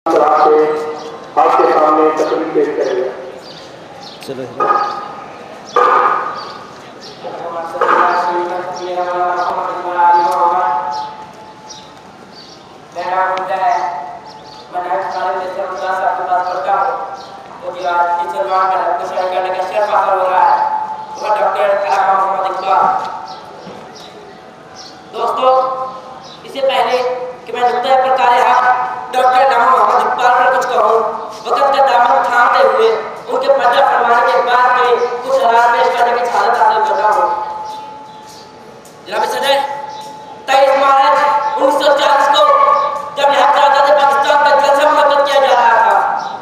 आपके सामने तस्वीर पेश करेंगे। चलो दोस्तों, इससे पहले कि मैं नुक्ता पर डॉक्टर नाम मोहम्मद इकबाल पर कुछ कहूँ, वक़्त का दामन थामते हुए उनके पर्दा फरमाने के बाद में कुछ रार पेश करने की सआदत हासिल कर रहा हूँ। जनाब सदर, 23 मार्च 1940 को जब यहाँ पर आज़ाद पाकिस्तान का जलसा मुनक्किद किया जा रहा था,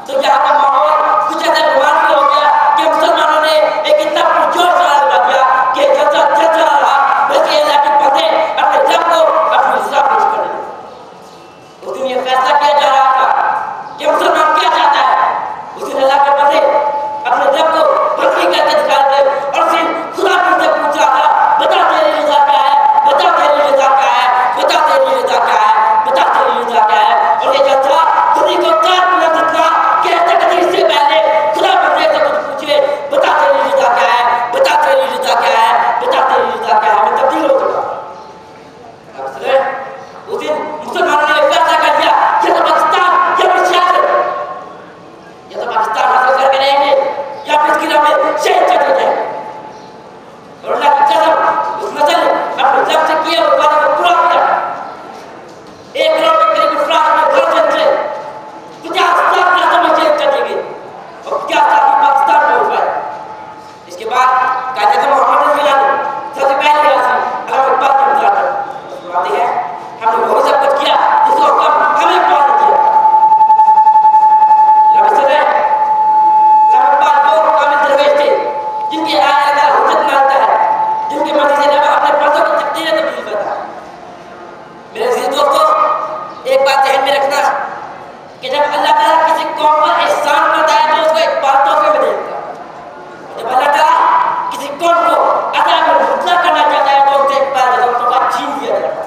तो यहाँ का माहौल कुछ ऐसा रोमांचक हो गया कि मुसलमानों ने एक इतना पुरजोर नारा लगा दिया कि जलसा जलसा रहा, बल्कि अल्लाह के बंदे अपने रब को अपनी रज़ा पेश कर रहे थे। उस दिन ये फैसला किया जा रहा था कि मुसलमान क्या चाहता है। उस दिन अल्लाह के बंदे अपने रब को बंदगी करके दिखा दे और फिर खुदा से पूछ रहा था, बता तेरी रज़ा क्या है, बता तेरी रज़ा क्या है, बता तेरी रज़ा क्या है, बता तेरी रज़ा क्या है। और ये जलसा खुदी को 4 मिनट था कि तकदीर से पहले खुदा बंदे से कुछ पूछे, बता तेरी रज़ा क्या है, बता तेरी रज़ा क्या है, बता तेरी रज़ा क्या है। मैं तब्दील हो चुका। उस दिन मुसलमानों ने फैसला कर दिया, ये तो पाकिस्तान या फिर सियासत, या तो पाकिस्तान हासिल करके रहेंगे या फिर इसकी राह में शहीद चले जाएंगे। और अल्लाह की कसम, उस नस्ल ने अपने रब से किए हुए वादे को पूरा किया। 1 करोड़ के करीब अफराद अपने घर से निकले, 50 लाख रास्तों में शहीद चले गए और 50 लाख पाकिस्तान पहुंच पाए। इसके बाद कायदे मोहम्मद सबसे पहले अल्लाह इकबाल की मुदात फरमाते हैं, हमने वही सब कुछ किया जिसको हमें इकबाल ने किया। इकबाल वो कामिल दरवेश थे जिनके आया का हुज्जत मानता है, जिनके मर्जी से रब अपने बंदों की तकदीरें तब्दील करता है। मेरे अजीज दोस्तों, एक बात ध्यान में रखना कि जब अल्लाह ताला किसी कौम पर एहसान करता है तो उसको एक बात तोहफे में देता है। जब अल्लाह ताला किसी कौम को अता में मुतला करना चाहता है तो उसे एक बार तोहफा छीन लिया जाता है।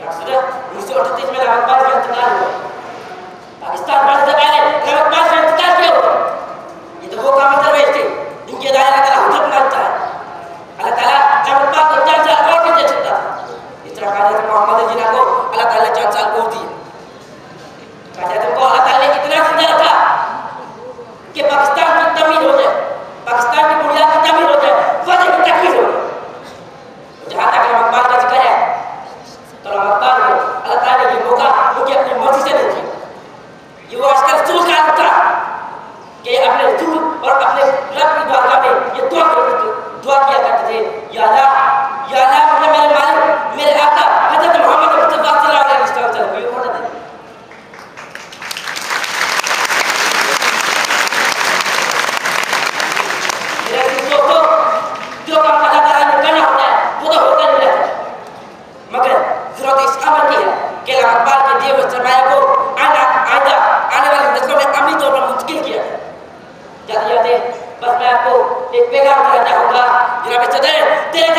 1938 में इलाहाबाद का इंतकाल हुआ। पाकिस्तान बनने से पहले इलाहाबाद का इंतकाल किया हुआ। ये तो वो कामिल दरवेश थे जिनके दायरा का हुज्जत मानता है। अल्लाह ताला इलाहाबाद को 4 साल और भी दे सकता था। इस तरह कायदे मोहम्मद जिना को अल्लाह ताला 4 साल और दिए। कायदे को अल्लाह ताला ने इतना समझा रखा कि पाकिस्तान की तमीर हो जाए, पाकिस्तान की बुनियाद की तमीर हो जाए, वजह की तकमील हो जाए। जहाँ तक इलाहाबाद का जिक्र है तो इलाहाबाद को अल्लाह ताला ने ये मौका उनकी अपनी मर्जी से नहीं दिया। ये वो आजकल रसूल का आदत था कि अपने रसूल और अपने रब की बारगाह में ये दुआ किया करते थे, या अल्लाह मुझे मेरे मालिक, मेरे आका हज़रत मोहम्मद मुस्तफा सल्लल्लाहु अलैहि वसल्लम से कोई होना दे। मेरे अजीज दोस्तों, जो काम अल्लाह ताला ने करना होता है वो तो होता नहीं रहता, मगर जरूरत इस अमल की है कि इलाहाबाद के दिए हुए सरमाया को आने वाली नस्लों में अमली तौर पर मुंतकिल किया जाते जाते बस मैं आपको एक पैगाम देना चाहूँगा। जनाब सदर, तेरे